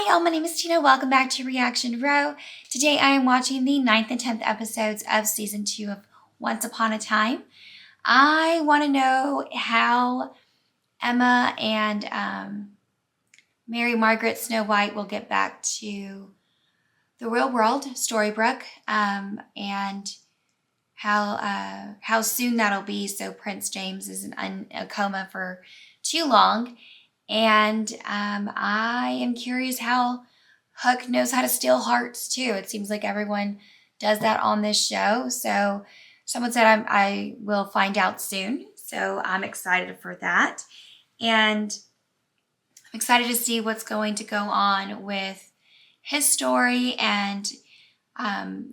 Hi y'all, my name is Tina. Welcome back to Reaction Row. Today I am watching the 9th and 10th episodes of Season 2 of Once Upon a Time. I want to know how Emma and Mary Margaret Snow White will get back to the real world, Storybrooke, and how soon that'll be so Prince James isn't in a coma for too long. And I am curious how Hook knows how to steal hearts too. It seems like everyone does that on this show. So someone said I will find out soon. So I'm excited for that. And I'm excited to see what's going to go on with his story and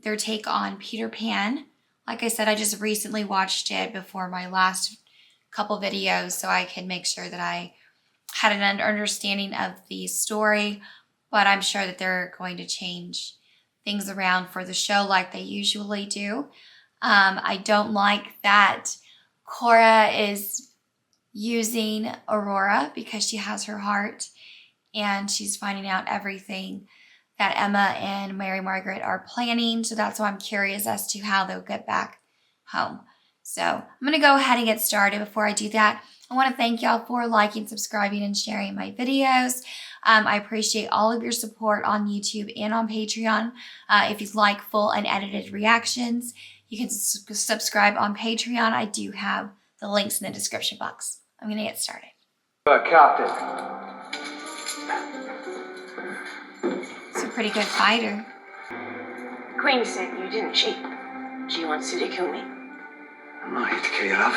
their take on Peter Pan. Like I said, I just recently watched it before my last couple videos so I can make sure that I had an understanding of the story, but I'm sure that they're going to change things around for the show like they usually do. I don't like that Cora is using Aurora because she has her heart and she's finding out everything that Emma and Mary Margaret are planning. So that's why I'm curious as to how they'll get back home. So I'm going to go ahead and get started. Before I do that, I want to thank y'all for liking, subscribing, and sharing my videos. I appreciate all of your support on YouTube and on Patreon. If you'd like full unedited reactions, you can subscribe on Patreon. I do have the links in the description box. I'm going to get started. Captain. He's a pretty good fighter. Queen sent you, didn't she? She wants you to kill me. I'm not here to kill you, love.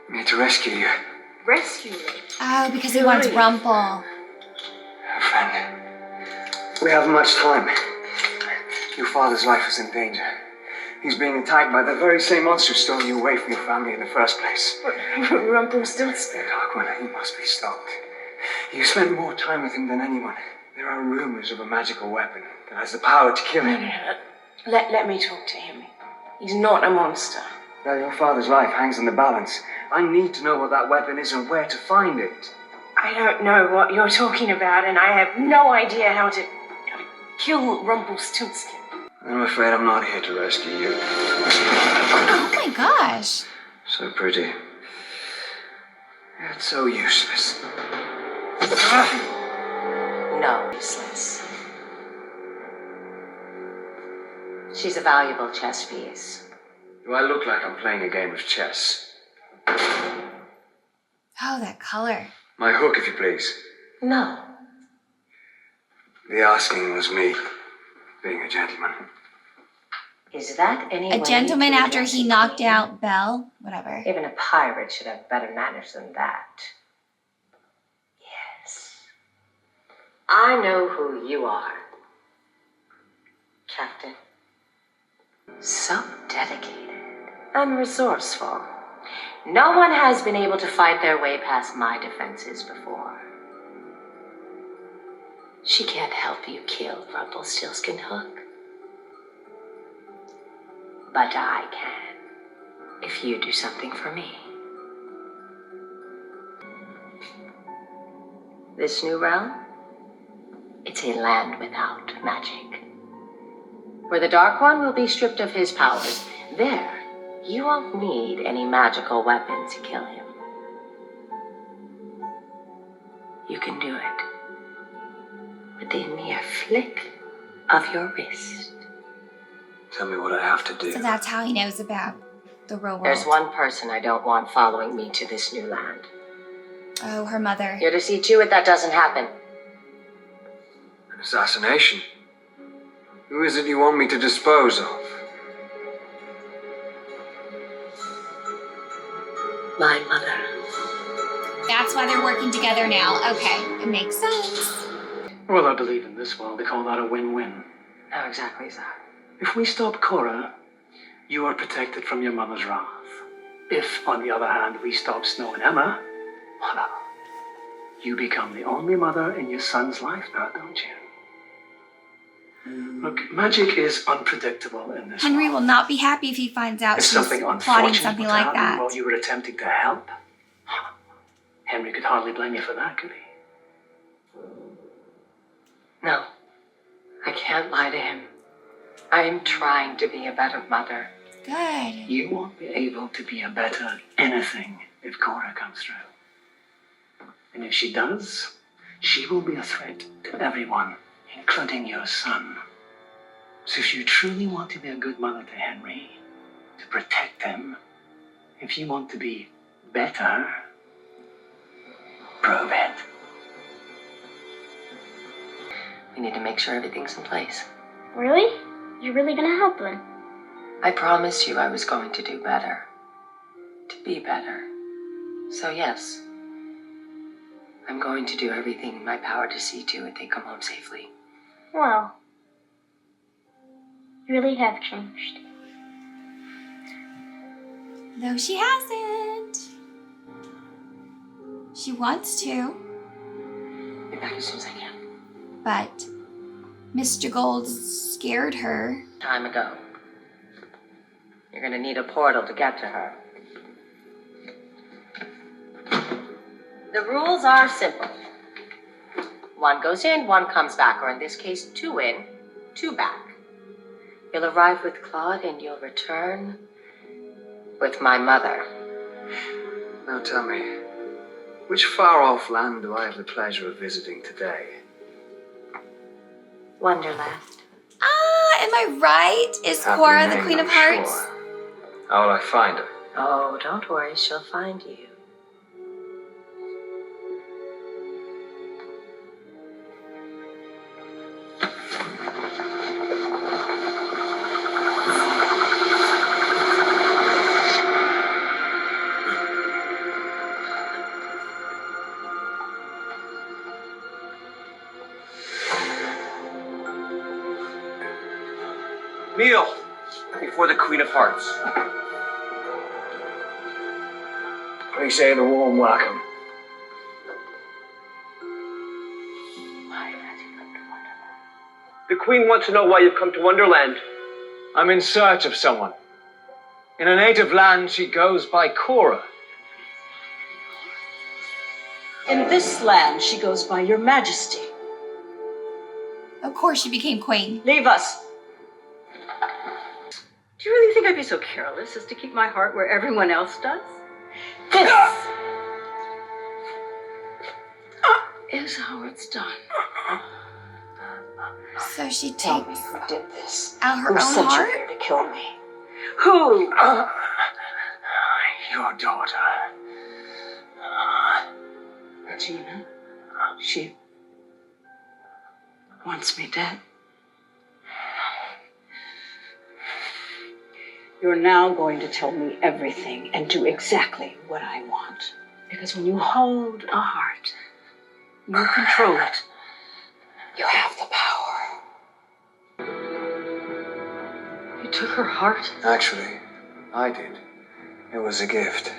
I'm here to rescue you. Rescue me? Oh, because he wants Rumple. Friend, we haven't much time. Your father's life is in danger. He's being attacked by the very same monster who stole you away from your family in the first place. But Rumpelstiltskin. Dark One, he must be stopped. You spent more time with him than anyone. There are rumors of a magical weapon that has the power to kill him. No. Let me talk to him. He's not a monster. Now, your father's life hangs in the balance. I need to know what that weapon is and where to find it. I don't know what you're talking about, and I have no idea how to kill Rumpelstiltskin. I'm afraid I'm not here to rescue you. Oh my gosh. So pretty. Yet so useless. No, useless. She's a valuable chess piece. Do I look like I'm playing a game of chess? Oh, that color. My hook, if you please. No. The asking was me, being a gentleman. Is that any way A gentleman to after address he a knocked queen? out Belle? Whatever. Even a pirate should have better manners than that. Yes. I know who you are. Captain. So dedicated and resourceful. No one has been able to fight their way past my defenses before. She can't help you kill Rumpelstiltskin, Hook. But I can, if you do something for me. This new realm, it's a land without magic. Where the Dark One will be stripped of his powers, there, you won't need any magical weapon to kill him. You can do it with the mere flick of your wrist. Tell me what I have to do. So that's how he knows about the real world. There's one person I don't want following me to this new land. Oh, her mother. You're to see to it that doesn't happen. An assassination? Who is it you want me to dispose of? My mother. That's why they're working together now. Okay, it makes sense. Well, I believe in this world they call that a win-win. How exactly is that? If we stop Cora, you are protected from your mother's wrath. If, on the other hand, we stop Snow and Emma, voila, you become the only mother in your son's life now, don't you? Look, magic is unpredictable in this Henry world. will not be happy if he finds out If she's something plotting unfortunate something was like happening that. while you were attempting to help, Henry could hardly blame you for that, could he? No, I can't lie to him. I am trying to be a better mother. Good. You won't be able to be a better anything if Cora comes through. And if she does, she will be a threat to everyone, including your son. So if you truly want to be a good mother to Henry, to protect him, if you want to be better, prove it. We need to make sure everything's in place. Really? You're really gonna help them? I promised you I was going to do better. To be better. So yes, I'm going to do everything in my power to see to it they come home safely. Well, you really have changed. Though she hasn't. She wants to, Be back as soon as I can. but Mr. Gold scared her. Time ago. You're gonna need a portal to get to her. The rules are simple. One goes in, one comes back, or in this case, 2 in, 2 back. You'll arrive with Claude and you'll return with my mother. Now tell me, which far-off land do I have the pleasure of visiting today? Wonderland. Am I right? Is Happy Cora the name, Queen of I'm Hearts? sure. How will I find her? Oh, don't worry, she'll find you. Kneel before the Queen of Hearts. Please say the warm welcome. Why has he come to Wonderland? The Queen wants to know why you've come to Wonderland. I'm in search of someone. In her native land, she goes by Cora. In this land, she goes by Your Majesty. Of course she became queen. Leave us. Do you really think I'd be so careless as to keep my heart where everyone else does? This is how it's done. So she Tell me takes who did this. out her Who own sent you heart? here to kill me? Who? Your daughter. Regina. She wants me dead. You're now going to tell me everything and do exactly what I want. Because when you hold a heart, you control it. You have the power. You took her heart? Actually, I did. It was a gift.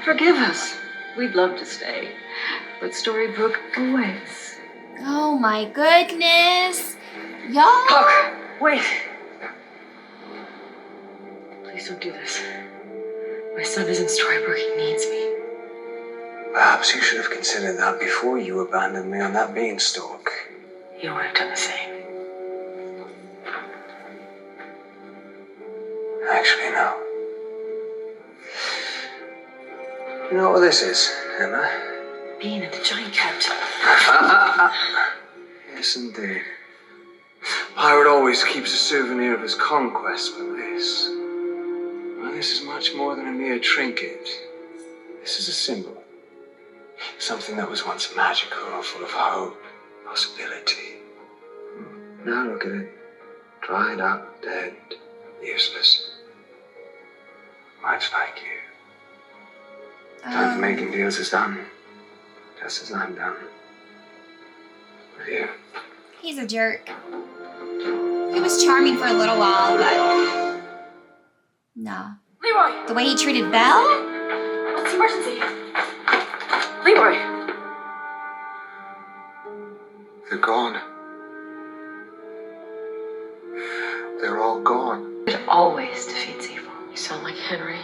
Forgive us. We'd love to stay, but Storybrooke awaits. Oh my goodness. Y'all. Puck, wait. Please don't do this. My son is in Storybrooke. He needs me. Perhaps you should have considered that before you abandoned me on that beanstalk. You would have done the same. Actually, no. You know what this is, Emma? Being at the giant cat. Yes, indeed. Pirate always keeps a souvenir of his conquest, but this... Well, this is much more than a mere trinket. This is a symbol. Something that was once magical, full of hope, possibility. Now look at it. Dried up, dead, useless. Much like you. Time for making deals is done. Just as I'm done. With you. He's a jerk. He was charming for a little while, but no. Leroy! The way he treated Belle? What's the emergency? Leroy! They're gone. They're all gone. It always defeats evil. You sound like Henry.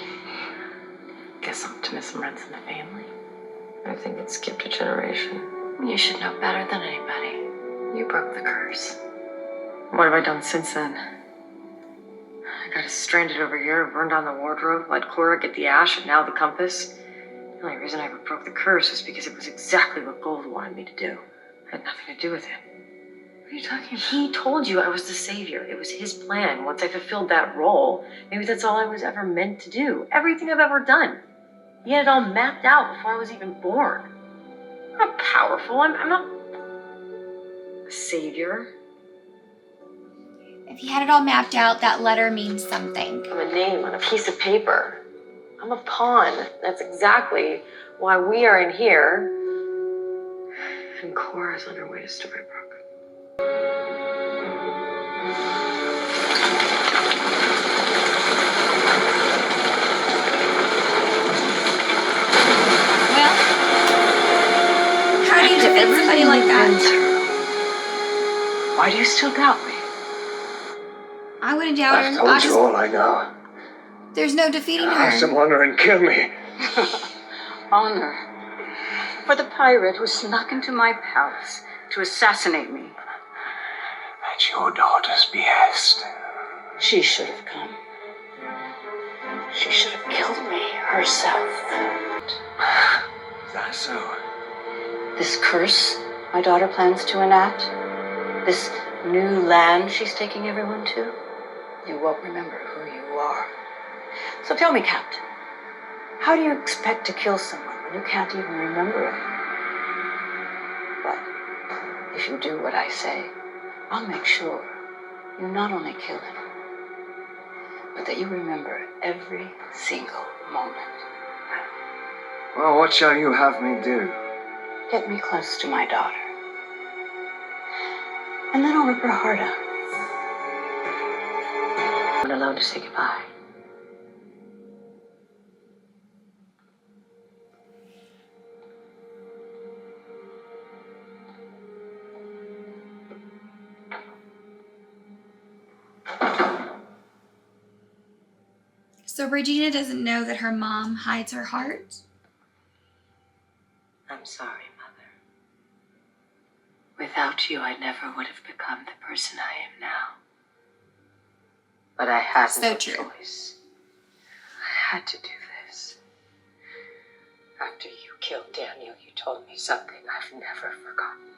Guess optimism runs in the family. I think it skipped generation. You should know better than anybody. You broke the curse. What have I done since then? I got us stranded over here, burned down the wardrobe, let Cora get the ash, and now the compass. The only reason I ever broke the curse was because it was exactly what Gold wanted me to do. I had nothing to do with it. What are you talking about? He told you I was the savior. It was his plan. Once I fulfilled that role, maybe that's all I was ever meant to do. Everything I've ever done. He had it all mapped out before I was even born. I'm not powerful. I'm not a savior. If he had it all mapped out, that letter means something. I'm a name on a piece of paper. I'm a pawn. That's exactly why we are in here. And Cora's on her way to Storybrooke. Well, how do you defeat somebody like that? Why do you still doubt me? I wouldn't doubt her. I've told you all I know. There's no defeating Have her. some honor and kill me. Honor. For the pirate who snuck into my palace to assassinate me. At your daughter's behest. She should have come. She should have killed me herself. Is that so? This curse my daughter plans to enact, this new land she's taking everyone to, you won't remember who you are. So tell me, Captain, how do you expect to kill someone when you can't even remember it? But if you do what I say, I'll make sure you not only kill him, but that you remember every single moment. Well, what shall you have me do? Get me close to my daughter. And then I'll rip her heart out. I'm alone to say goodbye. So Regina doesn't know that her mom hides her heart? I'm sorry, Mother. Without you, I never would have become the person I am now. But I had So no true. choice. I had to do this. After you killed Daniel, you told me something I've never forgotten.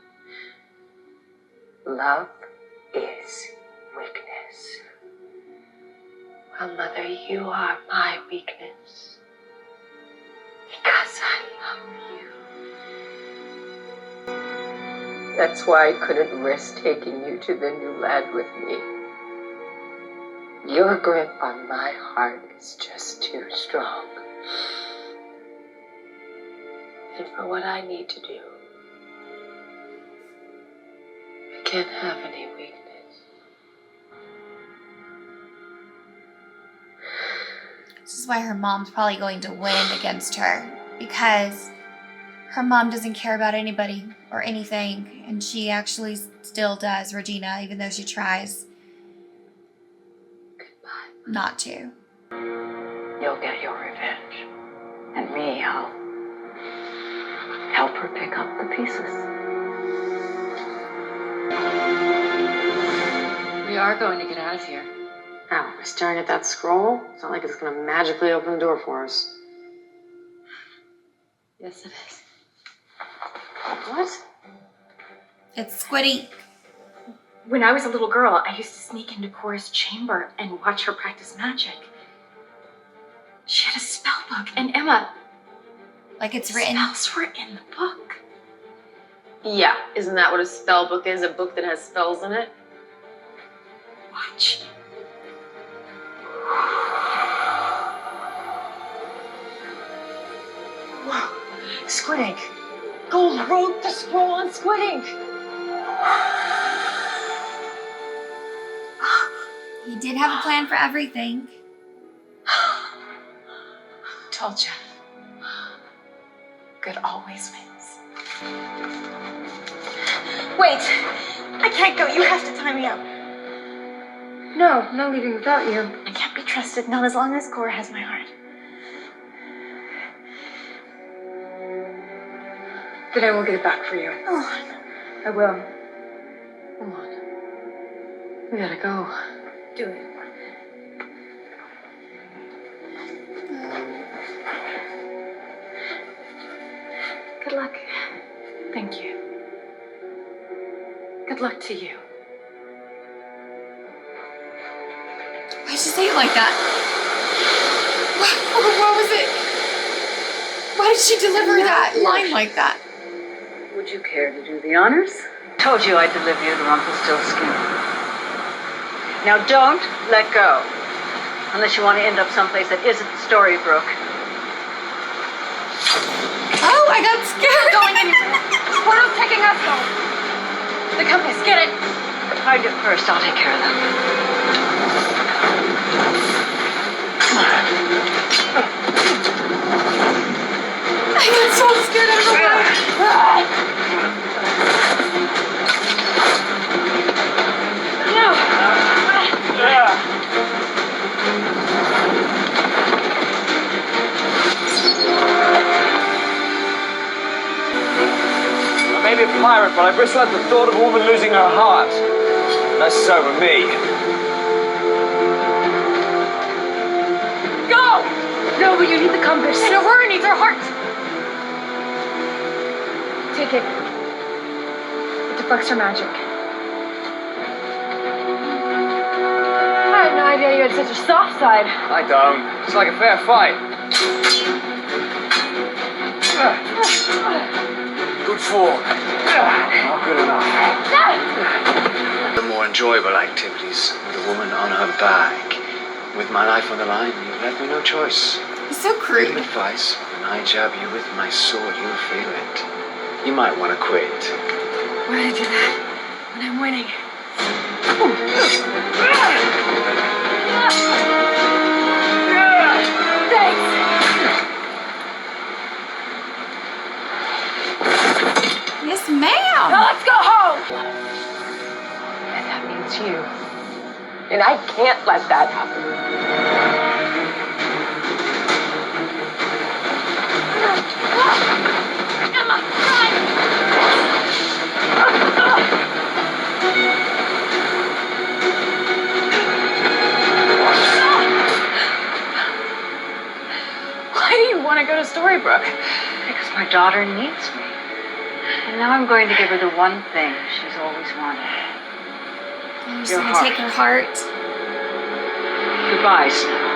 Love is weakness. Well, Mother, you are my weakness. Because I love you. That's why I couldn't risk taking you to the new land with me. Your grip on my heart is just too strong. And for what I need to do, I can't have any weakness. This is why her mom's probably going to win against her, because her mom doesn't care about anybody or anything, and she actually still does, Regina, even though she tries not to. You'll get your revenge. And me, I'll help her pick up the pieces. We are going to get out of here. How? By staring at that scroll? It's not like it's going to magically open the door for us. Yes, it is. What? It's squid ink. When I was a little girl, I used to sneak into Cora's chamber and watch her practice magic. She had a spell book, and Emma, Like it's written. spells were in the book. Yeah, isn't that what a spell book is? A book that has spells in it? Watch. Whoa, squid ink. Gold wrote the scroll on squid ink. He did have a plan for everything. Told ya. Good always wins. Wait! I can't go. You have to tie me up. No, not leaving without you. I can't be trusted, not as long as Cora has my heart. Then I will get it back for you. Oh, I will. come on. We gotta go. Do it. Good luck. Thank you. Good luck to you. Why'd she say it like that? What was it? Why did she deliver that line like that? Would you care to do the honors? Told you I'd deliver you the Rumpelstiltskin. Now don't let go. Unless you want to end up someplace that isn't Storybrooke. Oh, I got scared. Going anywhere. This portal's taking us home. The compass, get it. Find it first, I'll take care of them. I got so scared. I don't know why. I may be a pirate, but I bristle at the thought of a woman losing her heart. Less so with me. Go! No, but you need the compass. And Aurora needs her heart. Take it. It deflects her magic. I had no idea you had such a soft side. I don't. It's like a fair fight. Good form. Not good enough. The more enjoyable activities with a woman on her back. With my life on the line, you've left me no choice. He's so Little crude. advice, when I jab you with my sword, you'll feel it. You might want to quit. Why did I do that? When I'm winning. Thanks. Yes, ma'am. Now let's go home. And that means you. And I can't let that happen. Emma, run! Why do you want to go to Storybrooke? Because my daughter needs me. And now I'm going to give her the one thing she's always wanted. I'm just Your gonna heart. take her heart. Goodbye, Snow.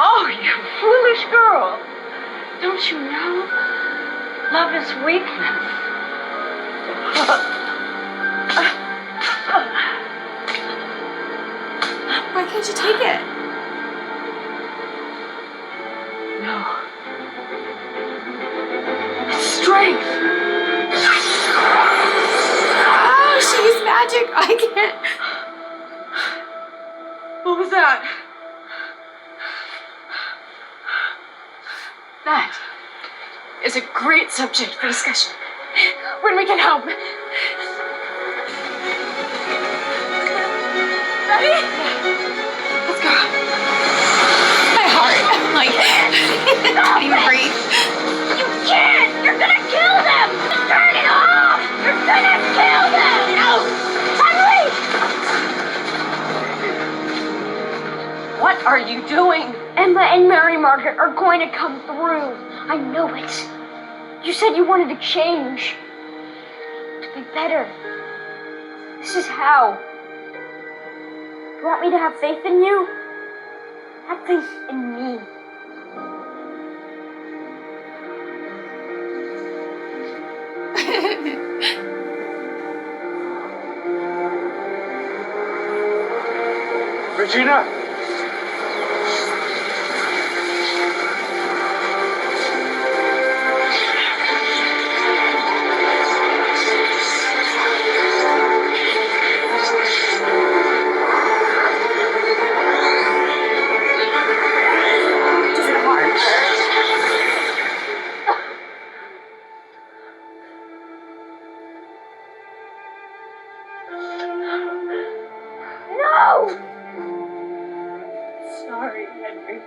Oh, you foolish girl. Don't you know? Love is weakness. Why can't you take it? No. Strength. Oh, she used magic. I can't. What was that? That is a great subject for discussion. When we get home. Ready? Let's go. My heart. I'm like, I can't even breathe. You can't! You're gonna kill them! Turn it off! You're gonna kill them! No! Henry! What are you doing? Emma and Mary Margaret are going to come through. I know it. You said you wanted to change. To be better. This is how. You want me to have faith in you? Have faith in me. Regina! Does it hurt? No! Sorry, Henry.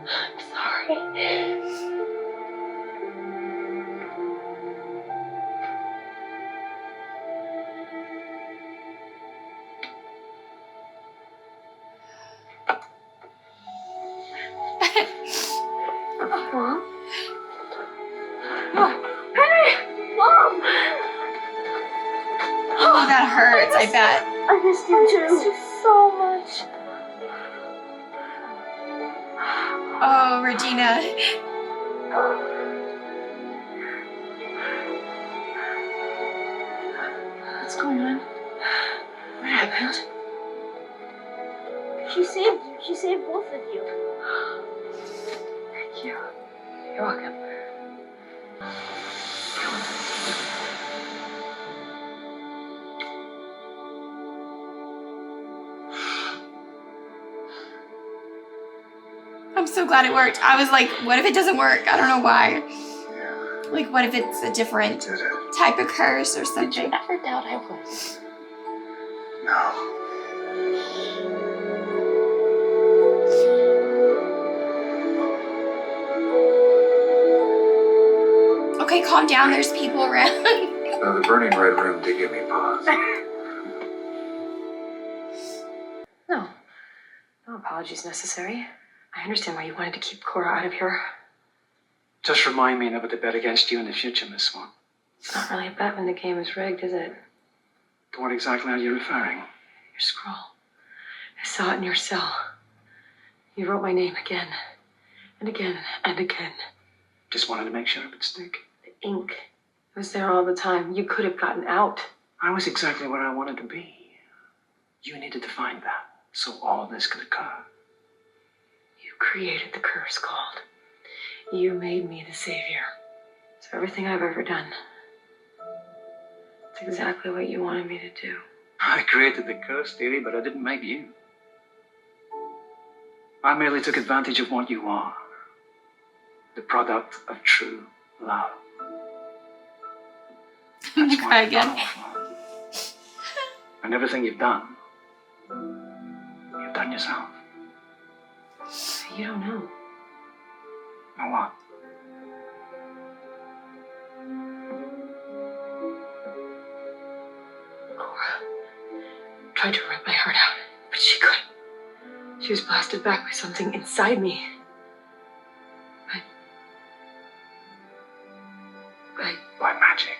I'm sorry. Mom? Henry! Mom! Oh, that hurts, I bet. I missed you too. I missed you so much. Oh, Regina. What's going on? What happened? She saved you. She saved both of you. Thank you. You're welcome. I'm so glad it worked. I was like, what if it doesn't work? I don't know why. Yeah, Like, what if it's a different did it? type of curse or Did you something? ever doubt I was? No. Okay, calm down. There's people around. Though the burning red room did give me pause. No. No apologies necessary. I understand why you wanted to keep Cora out of here. Just remind me never to bet against you in the future, Miss Swan. It's not really a bet when the game is rigged, is it? To what exactly are you referring? Your scroll. I saw it in your cell. You wrote my name again. And again and again. Just wanted to make sure it would stick. The ink was there all the time. You could have gotten out. I was exactly where I wanted to be. You needed to find that, so all of this could occur. You created the curse called. You made me the savior. It's everything I've ever done. It's exactly what you wanted me to do. I created the curse theory, but I didn't make you. I merely took advantage of what you are. The product of true love. I'm gonna That's cry why again. you're powerful. And everything you've done yourself. You don't know. Know what? Cora tried to rip my heart out, but she couldn't. She was blasted back by something inside me. By magic.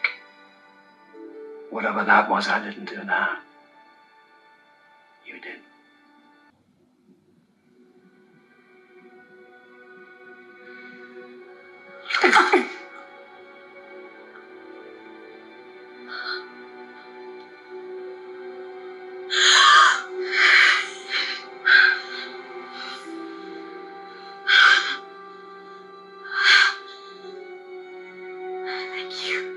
Whatever that was, I didn't do that. You did. Thank you.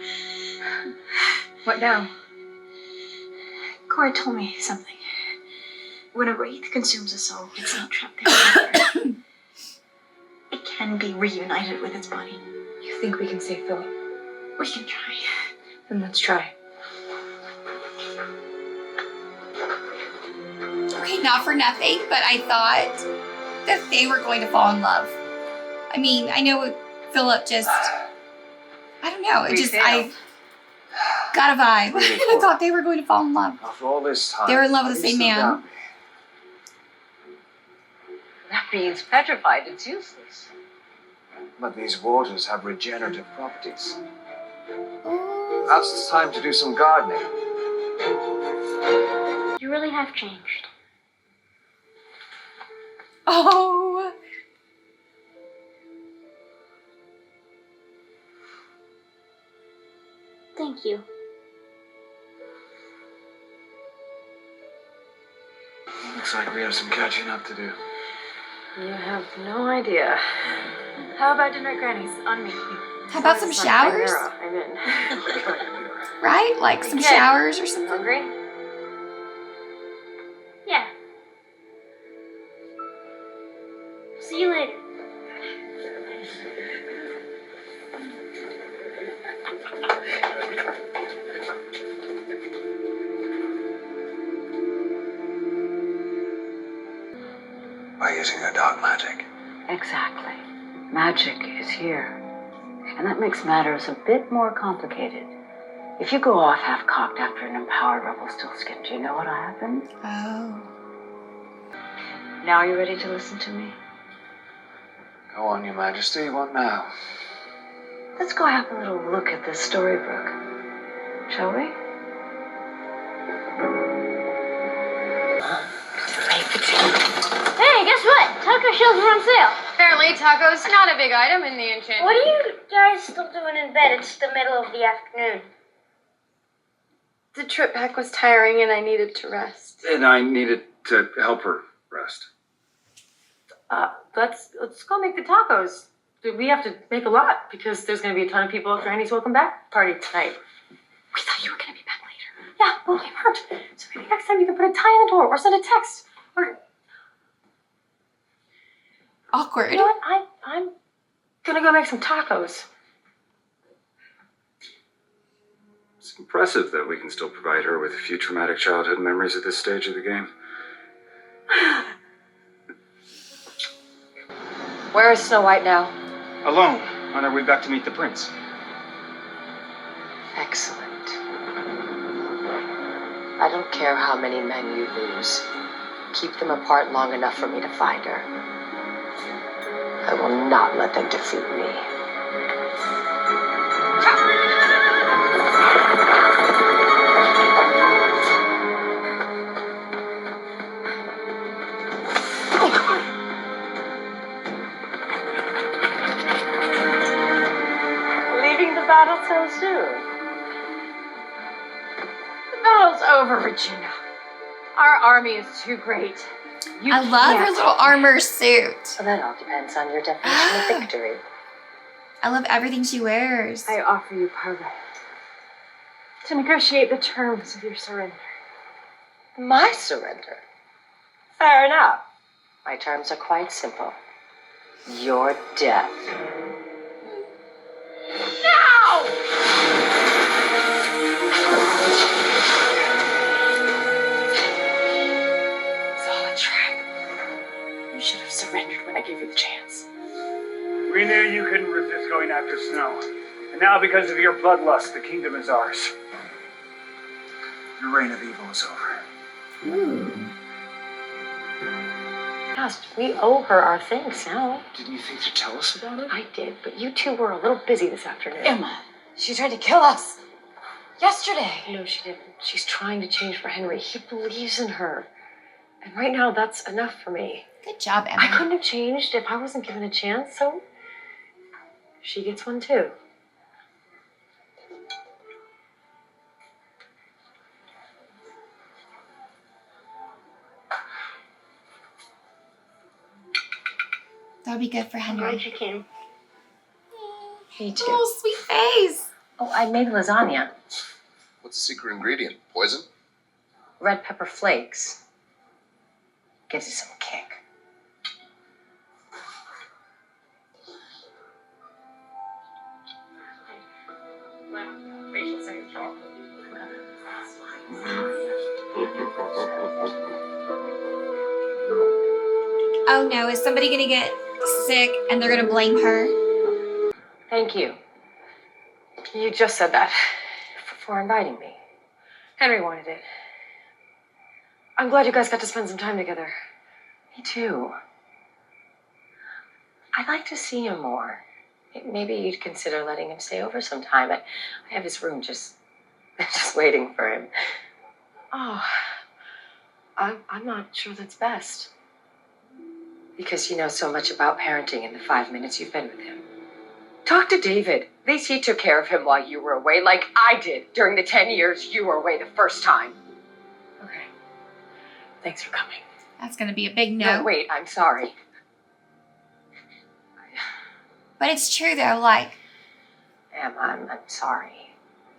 What now? Cora told me something. When a wraith consumes a soul, it's not trapped there forever. It can be reunited with its body. You think we can save Philip? We can try. Then let's try. Okay, not for nothing, but I thought that they were going to fall in love. I mean, I know Philip just, I don't know, I got a vibe. I thought they were going to fall in love. After all this time, They were in love with why the do you same still man. doubt me? That means petrified. It's useless. But these waters have regenerative properties. Oh. Perhaps it's time to do some gardening. You really have changed. Oh. Thank you. Looks like we have some catching up to do. You have no idea. How about dinner at Granny's? On me. How about some showers? I'm in. Right? Like some Okay. showers or something? Hungry? Yeah. See you later. By using her dark magic. Exactly. Magic is here. And that makes matters a bit more complicated. If you go off half-cocked after an empowered Rumpelstiltskin, do you know what'll happen? Oh. Now are you ready to listen to me? Go on, Your Majesty. What now? Let's go have a little look at this storybook, shall we? Hey, guess what? Taco shells are on sale. Apparently, tacos not a big item in the enchanted. What are you guys still doing in bed? It's the middle of the afternoon. The trip back was tiring and I needed to rest. And I needed to help her rest. Let's go make the tacos. We have to make a lot because there's going to be a ton of people at Granny's welcome back party tonight. We thought you were going to be back later. Yeah, well, we weren't. So maybe next time you can put a tie in the door or send a text. Or, Awkward. you know what? I'm going to go make some tacos. It's impressive that we can still provide her with a few traumatic childhood memories at this stage of the game. Where is Snow White now? Alone, on our way back to meet the prince. Excellent. I don't care how many men you lose. Keep them apart long enough for me to find her. I will not let them defeat me. Leaving the battle so soon. The battle's over, Regina. Our army is too great. I love her little armor suit. So that all depends on your definition of victory. I love everything she wears. I offer you pardon to negotiate the terms of your surrender. My surrender? Fair enough. My terms are quite simple. Your death. It's all a trap. You should have surrendered when I gave you the chance. We knew you couldn't resist going after Snow. And now, because of your bloodlust, the kingdom is ours. Your reign of evil is over. Yes, we owe her our thanks now. Didn't you think to tell us about it? I did, but you two were a little busy this afternoon. Emma, she tried to kill us. Yesterday. No, she didn't. She's trying to change for Henry. He believes in her. And right now, that's enough for me. Good job, I Emma. couldn't have changed if I wasn't given a chance, so she gets one too. That would be good for I'm Henry. glad you came. Me too. Oh, sweet face. Oh, I made lasagna. What's the secret ingredient? Poison? Red pepper flakes. Gives you some kick. Oh no, is somebody gonna get sick and they're gonna blame her? Thank you. You just said that for inviting me. Henry wanted it. I'm glad you guys got to spend some time together. Me too. I'd like to see him more. Maybe you'd consider letting him stay over sometime. I have his room just waiting for him. Oh, I'm not sure that's best. Because you know so much about parenting in the 5 minutes you've been with him. Talk to David. At least he took care of him while you were away, like I did during the 10 years you were away the first time. Okay. Thanks for coming. That's gonna be a big no. No, wait, I'm sorry. But it's true though, like, Em, I'm sorry.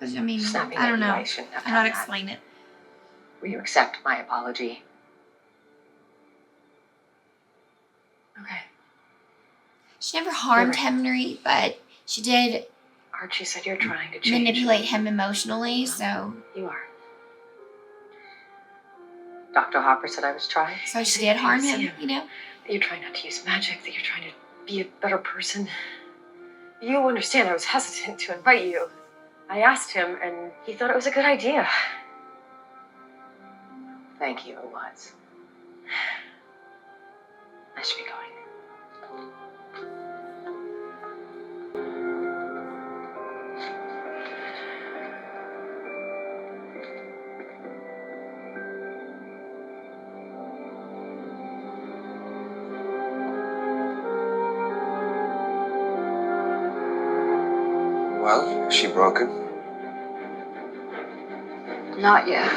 I mean, Snapping I don't at you, know. I shouldn't have I'm not done that. explain it. Will you accept my apology? Okay. She never harmed You're right. Henry, but she did Archie said you're trying to change. manipulate him emotionally, so You are. Dr. Hopper said I was trying. she did harm him, you know? That you're trying not to use magic, that you're trying to be a better person. You understand I was hesitant to invite you. I asked him, and he thought it was a good idea. Thank you, it was. I should be going. Well, is she broken? Not yet.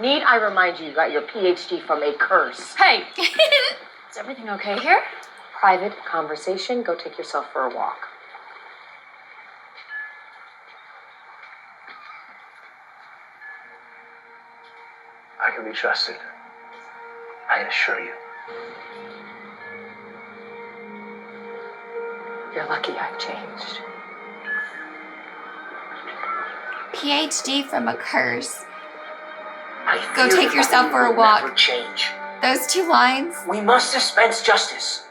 Need I remind you got your PhD from a curse? Hey! Is everything okay here? Private conversation. Go take yourself for a walk. I can be trusted. I assure you. You're lucky I've changed. PhD from a curse. I Go fear take the yourself Queen for a will walk. never change. Those two lines, We must dispense justice.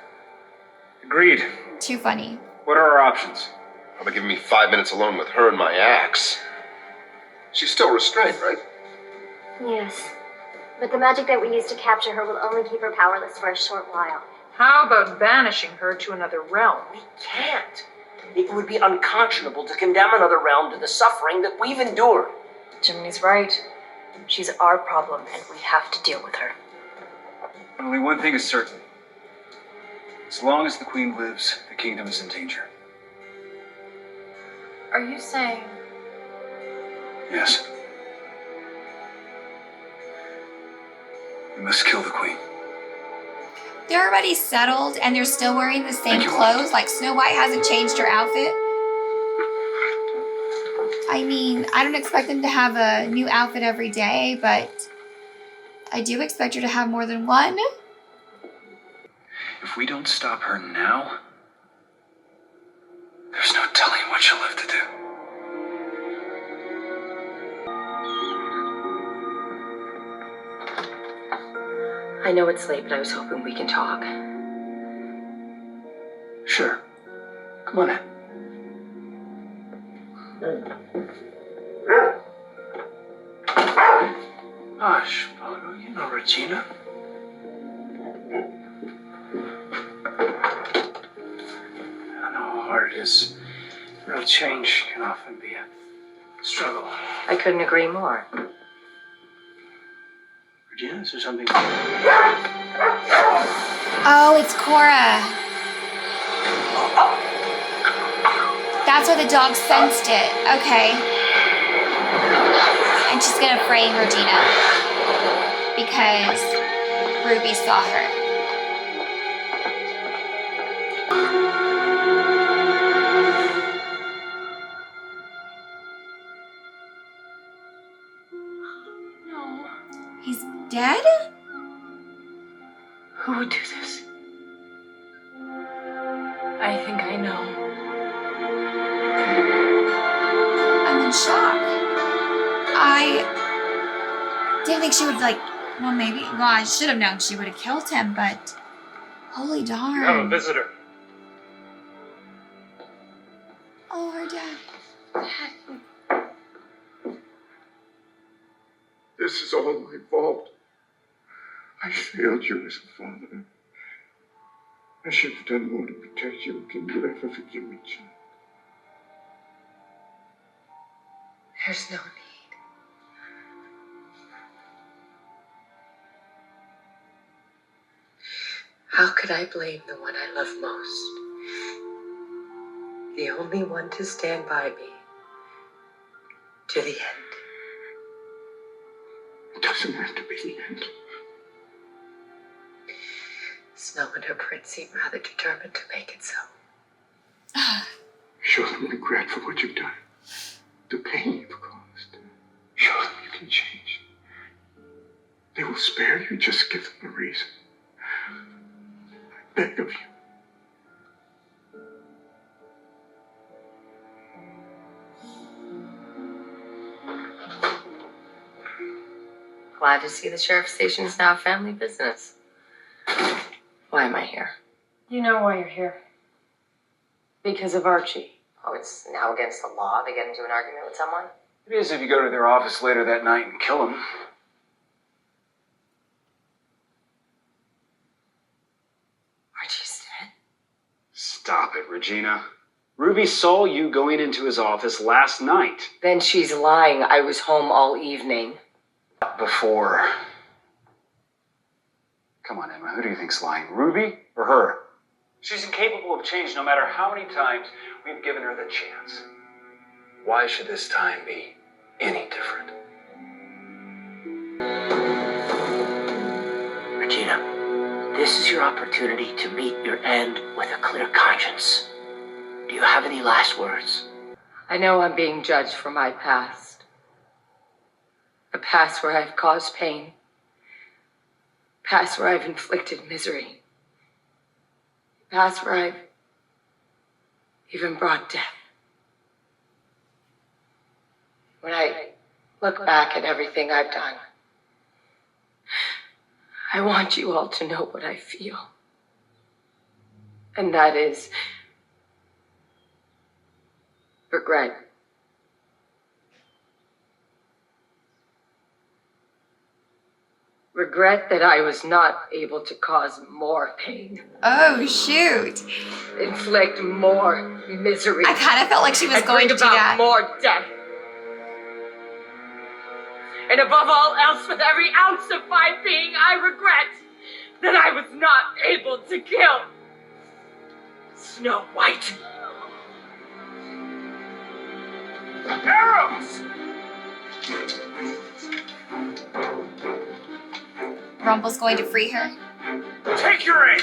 Agreed. too funny. What are our options? Probably giving me 5 minutes alone with her and my axe. She's still restrained, right? Yes. But the magic that we use to capture her will only keep her powerless for a short while. How about banishing her to another realm? We can't. It would be unconscionable to condemn another realm to the suffering that we've endured. Jiminy's right. She's our problem, and we have to deal with her. Only one thing is certain. As long as the Queen lives, the kingdom is in danger. Are you saying Yes. We must kill the Queen. They're already settled and they're still wearing the same Thank you. clothes. Like Snow White hasn't changed her outfit. I mean, I don't expect them to have a new outfit every day, but I do expect her to have more than one. If we don't stop her now, there's no telling what she'll live to do. I know it's late, but I was hoping we can talk. Sure. Come on in. Gosh, Paolo, you know Regina. I know how hard it is. Real change can often be a struggle. I couldn't agree more. Regina, is there something? Oh, it's Cora. That's why the dog sensed it. Okay. And she's gonna frame Regina because Ruby saw her. No. He's dead? Who would do this? I think I know. I'm in shock. I didn't think she would well maybe, I should have known she would have killed him, but holy darn. You have a visitor. Oh, her dad. This is all my fault. I failed you as a father. I should have done more to protect you. Can you ever forgive me, Jim? There's no need. How could I blame the one I love most? The only one to stand by me to the end. It doesn't have to be the end. Snow and her prince seem rather determined to make it so. Show them regret for what you've done. The pain you've caused. Show them you can change. They will spare you. Just give them a reason. I beg of you. Glad to see the sheriff's station is now family business. Why am I here? You know why you're here. Because of Archie. Oh, it's now against the law to get into an argument with someone? It is if you go to their office later that night and kill them. Archie's dead? Stop it, Regina. Ruby saw you going into his office last night. Then she's lying. I was home all evening. Before. Come on, Emma. Who do you think's lying? Ruby or her? She's incapable of change no matter how many times we've given her the chance. Why should this time be any different? Regina, this is your opportunity to meet your end with a clear conscience. Do you have any last words? I know I'm being judged for my past. A past where I've caused pain. A past where I've inflicted misery. A past where I've even brought death. When I look back at everything I've done, I want you all to know what I feel. And that is regret. Regret that I was not able to cause more pain. Oh, shoot. Inflict more misery. I kind of felt like she was and going to bring do about that. more death. And above all else, with every ounce of my being, I regret that I was not able to kill Snow White. Arrows! Rumble's going to free her. Take your aim!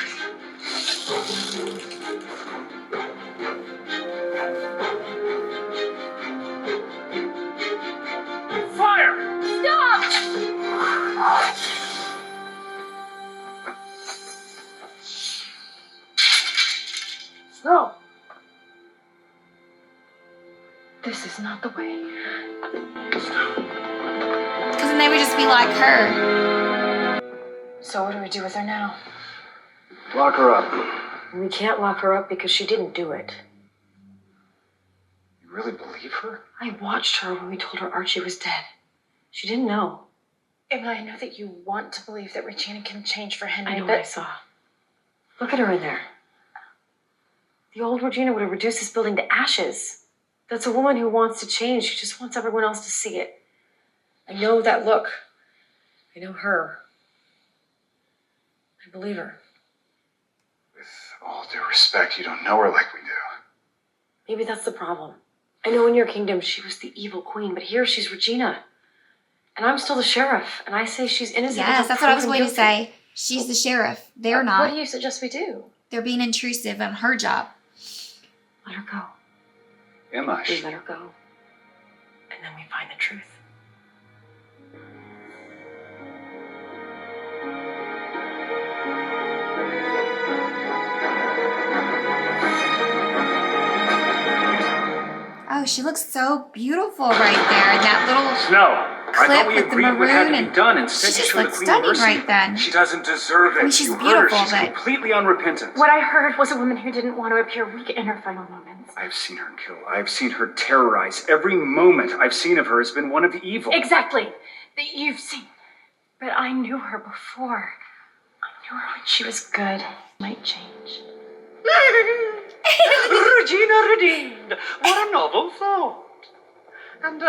Fire! Stop! Snow! This is not the way. Because then they would just be like her. So what do we do with her now? Lock her up. We can't lock her up because she didn't do it. You really believe her? I watched her when we told her Archie was dead. She didn't know. Emma, I know that you want to believe that Regina can change for Henry, I know but what I saw. Look at her in there. The old Regina would have reduced this building to ashes. That's a woman who wants to change. She just wants everyone else to see it. I know that look. I know her. I believe her. With all due respect, you don't know her like we do. Maybe that's the problem. I know in your kingdom she was the evil queen, but here she's Regina. And I'm still the sheriff, and I say she's innocent. Yes, that's what I was going to say. She's the sheriff. They're not. What do you suggest we do? They're being intrusive on her job. Let her go. Emma, We let her go. And then we find the truth. Oh, she looks so beautiful right there in that little Snow, I clip thought we with the agreed what had maroon, to be and done. she Instead, you just showed the looks Queen stunning mercy. right then. She doesn't deserve it. I mean, she's you heard her. beautiful, She's but completely unrepentant. What I heard was a woman who didn't want to appear weak in her final moments. I've seen her kill. I've seen her terrorize. Every moment I've seen of her has been one of evil. Exactly. That you've seen. But I knew her before. I knew her when she was good. Might change. Regina redeemed. What a novel thought. And,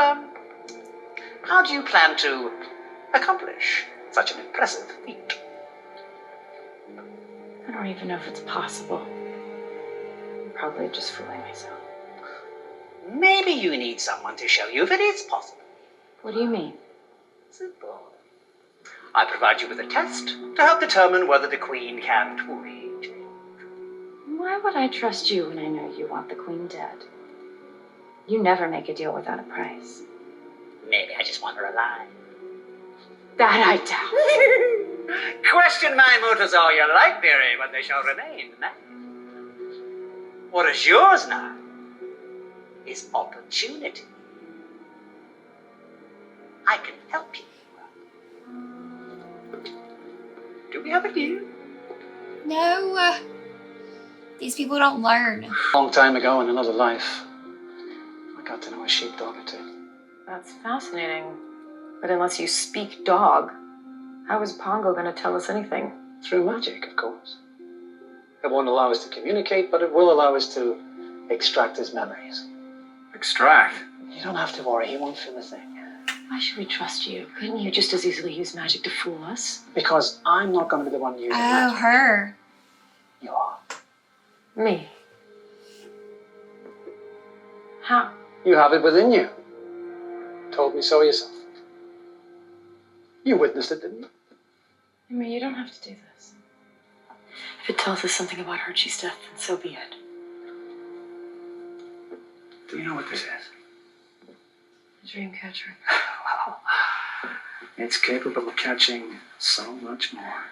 how do you plan to accomplish such an impressive feat? I don't even know if it's possible. I'm probably just fooling myself. Maybe you need someone to show you if it is possible. What do you mean? Simple. I provide you with a test to help determine whether the Queen can truly change. Why would I trust you when I know you want the queen dead? You never make a deal without a price. Maybe I just want her alive. That I doubt. Question my motives all you like, dearie, but they shall remain men. What is yours now is opportunity. I can help you. Do we have a deal? no, these people don't learn. Long time ago in another life, I got to know a sheepdog or two. That's fascinating. But unless you speak dog, how is Pongo going to tell us anything? Through magic, of course. It won't allow us to communicate, but it will allow us to extract his memories. Extract? You don't have to worry, he won't feel a thing. Why should we trust you? Couldn't you just as easily use magic to fool us? Because I'm not going to be the one using Oh, magic. her. You are. Me? How? You have it within you. Told me so yourself. You witnessed it, didn't you? Emma, you don't have to do this. If it tells us something about Archie's death, then so be it. Do you know what this is? A dream catcher. Well, it's capable of catching so much more.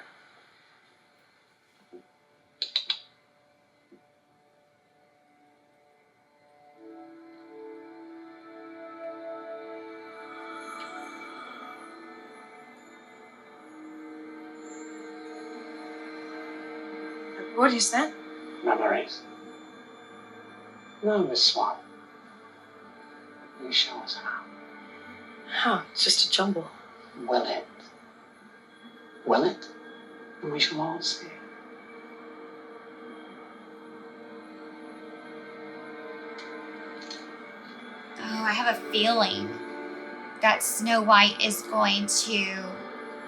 What is that? Memories. No, Miss Swan. You show us how. How? It's just a jumble. Will it? Will it? We shall all see. Oh, I have a feeling that Snow White is going to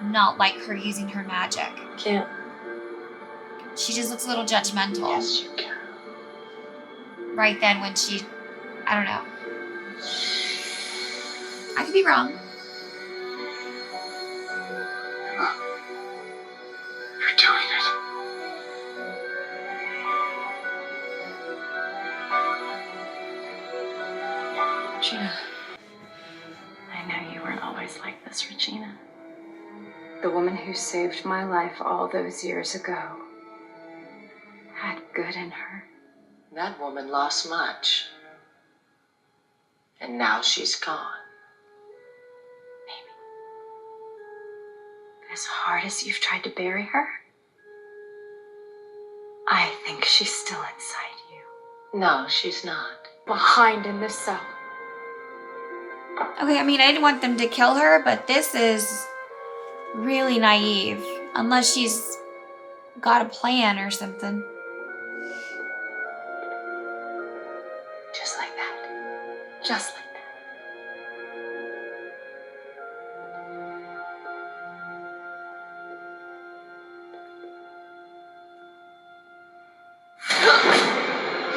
not like her using her magic. Can't. She just looks a little judgmental. Yes, you can. Right then when she, I don't know. I could be wrong. Emma, you're doing it. Regina. I know you weren't always like this, Regina. The woman who saved my life all those years ago had good in her. That woman lost much. And now she's gone. Maybe. But as hard as you've tried to bury her, I think she's still inside you. No, she's not. Behind in this cell. Okay, I mean, I didn't want them to kill her, but this is really naive. Unless she's got a plan or something. Just like that. Just like that.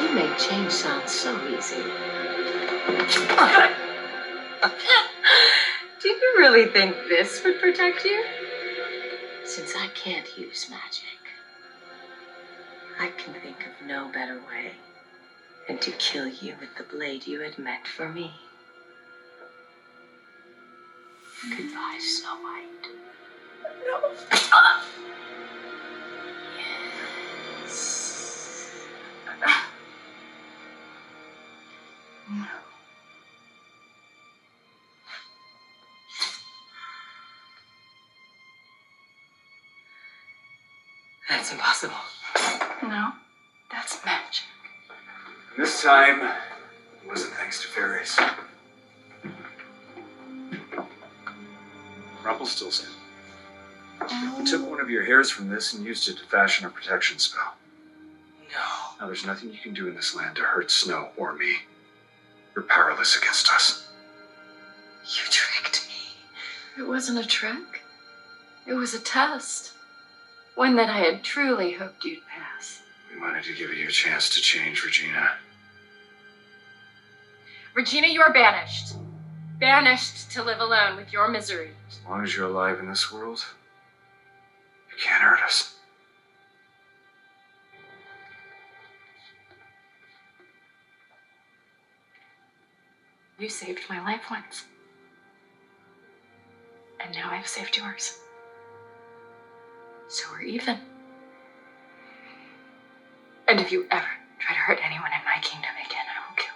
You make change sound so easy. Do you really think this would protect you? Since I can't use magic, I can think of no better way than to kill you with the blade you had meant for me. Goodbye, Snow White. No. Yes. No. That's impossible. No, that's magic. This time, it wasn't thanks to fairies. Rumpelstiltskin. I took one of your hairs from this and used it to fashion a protection spell. No. Now, there's nothing you can do in this land to hurt Snow or me. You're powerless against us. You tricked me. It wasn't a trick. It was a test. One that I had truly hoped you'd pass. We wanted to give you a chance to change, Regina. Regina, you are banished. Banished to live alone with your misery. As long as you're alive in this world, you can't hurt us. You saved my life once. And now I've saved yours. So we're even. And if you ever try to hurt anyone in my kingdom again, I will kill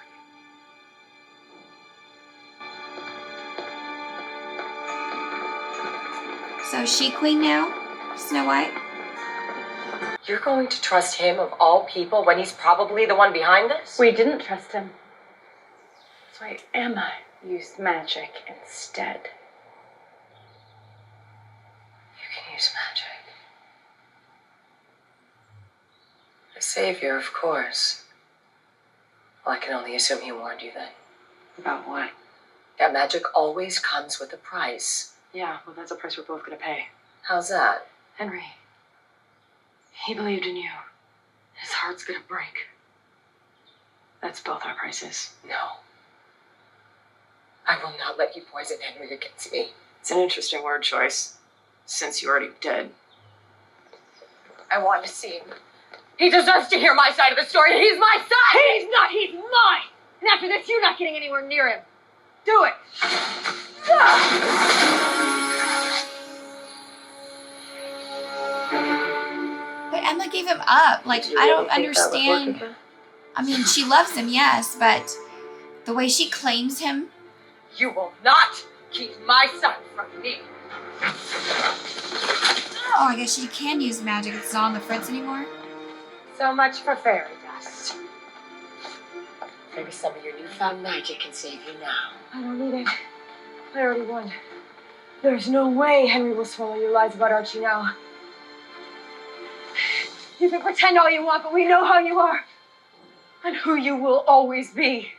you. So is she queen now? Snow White? You're going to trust him of all people when he's probably the one behind this? We didn't trust him. That's why Emma used magic instead. You can use magic. A savior, of course. Well, I can only assume he warned you then. About what? That magic always comes with a price. Yeah, well, that's a price we're both gonna pay. How's that? Henry. He believed in you. His heart's gonna break. That's both our prices. No. I will not let you poison Henry against me. It's an interesting word choice, since you're already dead. I want to see him. He deserves to hear my side of the story. He's my son! He's not, he's mine! And after this, you're not getting anywhere near him. Do it! But Emma gave him up. Like, I don't understand. I mean, she loves him, yes, but the way she claims him. You will not keep my son from me. Oh, I guess she can use magic. It's not on the fritz anymore. So much for fairy dust. Maybe some of your newfound magic can save you now. I don't need it. I already won. There's no way Henry will swallow your lies about Archie now. You can pretend all you want, but we know how you are. And who you will always be.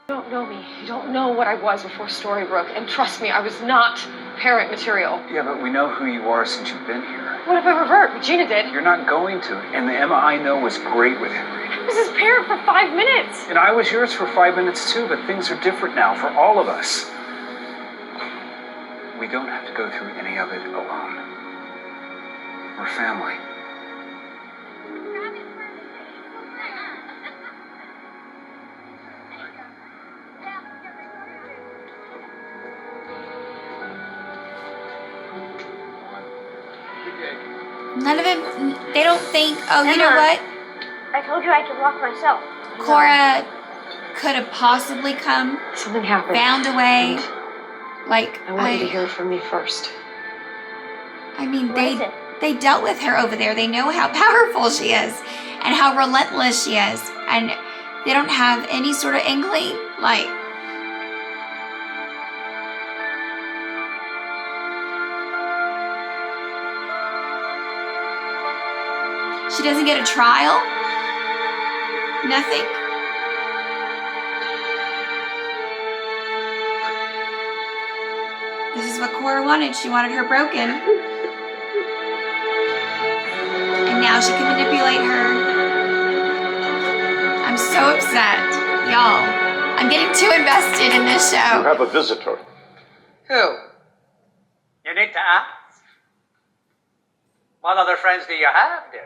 You don't know me. You don't know what I was before Storybrooke. And trust me, I was not parent material. Yeah, but we know who you are since you've been here. What if I revert? Regina did. You're not going to. And the Emma I know was great with Henry. I was his parent for 5 minutes. And I was yours for 5 minutes too, but things are different now for all of us. We don't have to go through any of it alone. We're family. None of them, they don't think, oh, you know Emma. what? I told you I could walk myself. Cora could have possibly come, Something happened. found a way. Like, I want you to hear it from me first. I mean, What is it? they dealt with her over there. They know how powerful she is and how relentless she is. And they don't have any sort of inkling. Like, she doesn't get a trial? Nothing? This is what Cora wanted. She wanted her broken. And now she can manipulate her. I'm so upset. Y'all, I'm getting too invested in this You show. have a visitor. Who? You need to ask. What other friends do you have, dearie?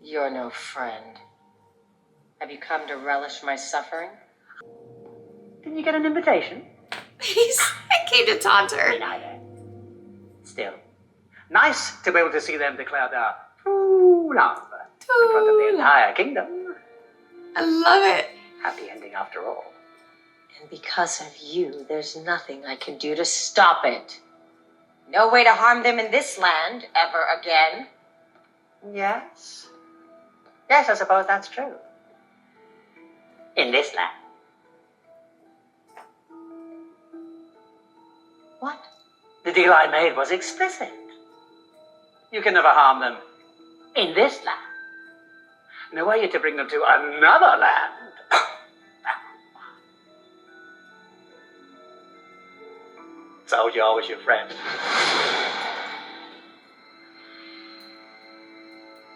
You're no friend. Have you come to relish my suffering? Didn't you get an invitation? I came to taunt her. Neither. Still, nice to be able to see them declare their true love in front of the entire kingdom. I love it. Happy ending after all. And because of you, there's nothing I can do to stop it. No way to harm them in this land ever again. Yes. Yes, I suppose that's true. In this land. What? The deal I made was explicit. You can never harm them in this land. No way to bring them to another land. Told you I was your friend.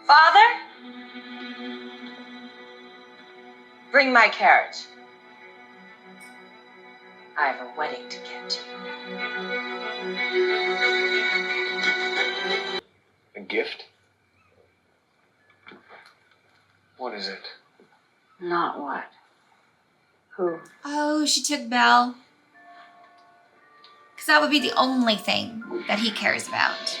Father? Bring my carriage. I have a wedding to get to. A gift? What is it? Not what? Who? Oh, she took Belle. Because that would be the only thing that he cares about.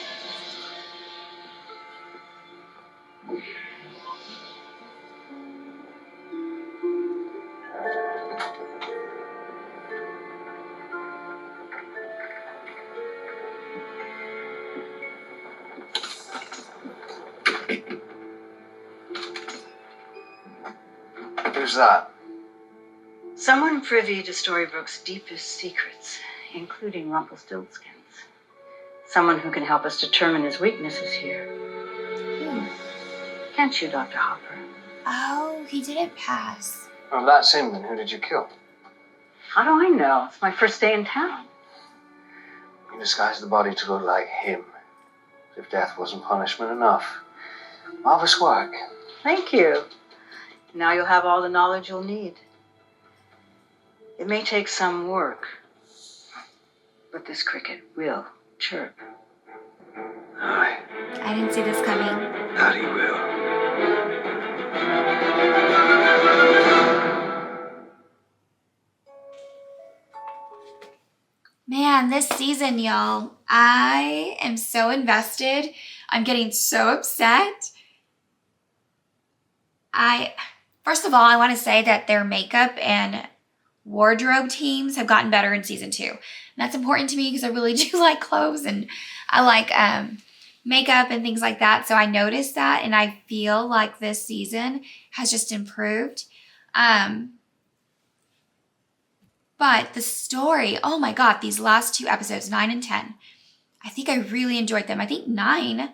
Who's that? Someone privy to Storybrooke's deepest secrets, including Rumpelstiltskin's. Someone who can help us determine his weaknesses here. Can't you, Dr. Hopper? Oh, he didn't pass. Well, if that's him, then who did you kill? How do I know? It's my first day in town. You disguised the body to look like him. As if death wasn't punishment enough. Marvelous work. Thank you. Now you'll have all the knowledge you'll need. It may take some work, but this cricket will chirp. Aye, I didn't see this coming. that he will. Man, this season, y'all, I am so invested. I'm getting so upset. First of all, I want to say that their makeup and wardrobe teams have gotten better in season 2. And that's important to me because I really do like clothes and I like makeup and things like that. So I noticed that and I feel like this season has just improved. But the story, oh my God, these last 2 episodes, 9 and 10, I think I really enjoyed them. I think 9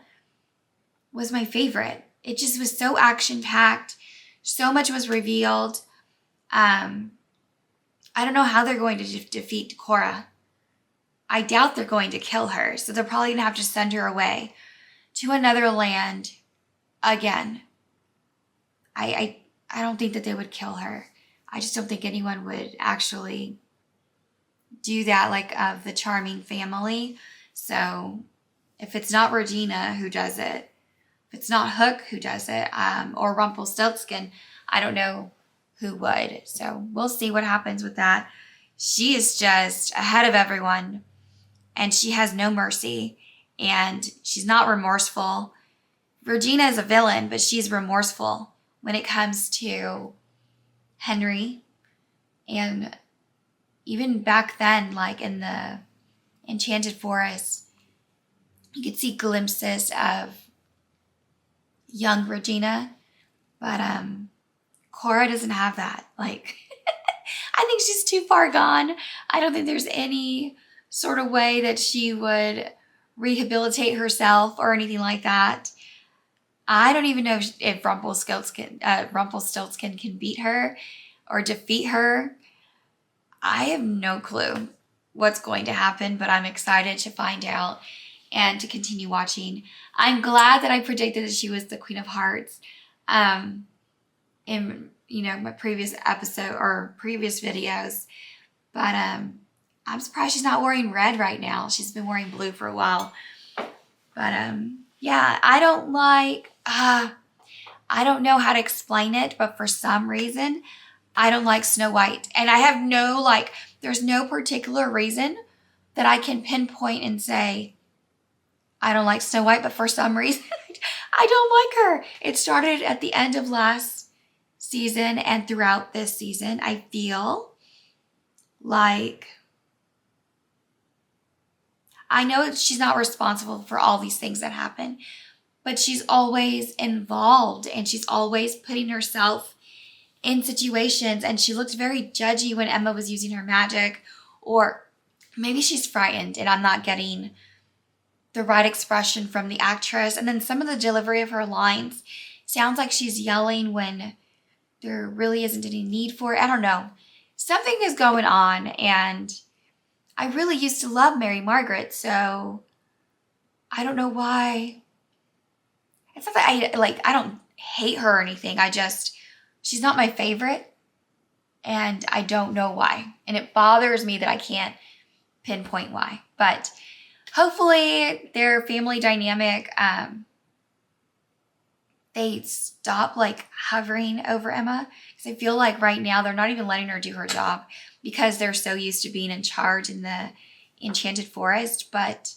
was my favorite. It just was so action-packed. So much was revealed. I don't know how they're going to defeat Cora. I doubt they're going to kill her. So they're probably going to have to send her away to another land again. I don't think that they would kill her. I just don't think anyone would actually do that, like of the Charming family. So if it's not Regina who does it, if it's not Hook who does it, or Rumpelstiltskin, I don't know who would. So we'll see what happens with that. She is just ahead of everyone and she has no mercy and she's not remorseful. Regina is a villain, but she's remorseful when it comes to Henry. And even back then, like in the Enchanted Forest, you could see glimpses of young Regina, but Cora doesn't have that. Like, I think she's too far gone. I don't think there's any sort of way that she would rehabilitate herself or anything like that. I don't even know if Rumpelstiltskin can beat her or defeat her. I have no clue what's going to happen, but I'm excited to find out and to continue watching. I'm glad that I predicted that she was the Queen of Hearts in my previous episode or previous videos. But I'm surprised she's not wearing red right now. She's been wearing blue for a while. But yeah, I don't know how to explain it, but for some reason, I don't like Snow White. And I have there's no particular reason that I can pinpoint and say, I don't like Snow White, but for some reason, I don't like her. It started at the end of last season and throughout this season. I feel like I know that she's not responsible for all these things that happen, but she's always involved and she's always putting herself in situations. And she looked very judgy when Emma was using her magic, or maybe she's frightened and I'm not getting the right expression from the actress. And then some of the delivery of her lines sounds like she's yelling when there really isn't any need for it. I don't know. Something is going on, and I really used to love Mary Margaret, so I don't know why. It's not that I don't hate her or anything. She's not my favorite, and I don't know why. And it bothers me that I can't pinpoint why. But hopefully their family dynamic, they stop hovering over Emma. Because I feel like right now they're not even letting her do her job because they're so used to being in charge in the Enchanted Forest. But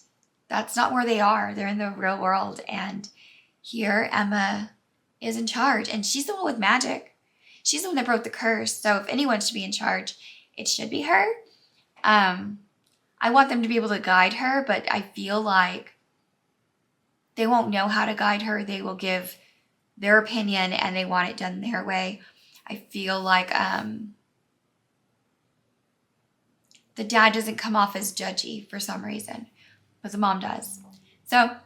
that's not where they are. They're in the real world. And here Emma is in charge. And she's the one with magic. She's the one that broke the curse. So if anyone should be in charge, it should be her. I want them to be able to guide her, but I feel like they won't know how to guide her. They will give their opinion and they want it done their way. I feel like the dad doesn't come off as judgy for some reason, but the mom does. So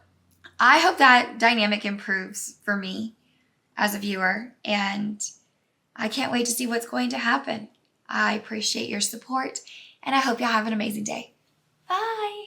I hope that dynamic improves for me as a viewer, and I can't wait to see what's going to happen. I appreciate your support, and I hope y'all have an amazing day. Bye.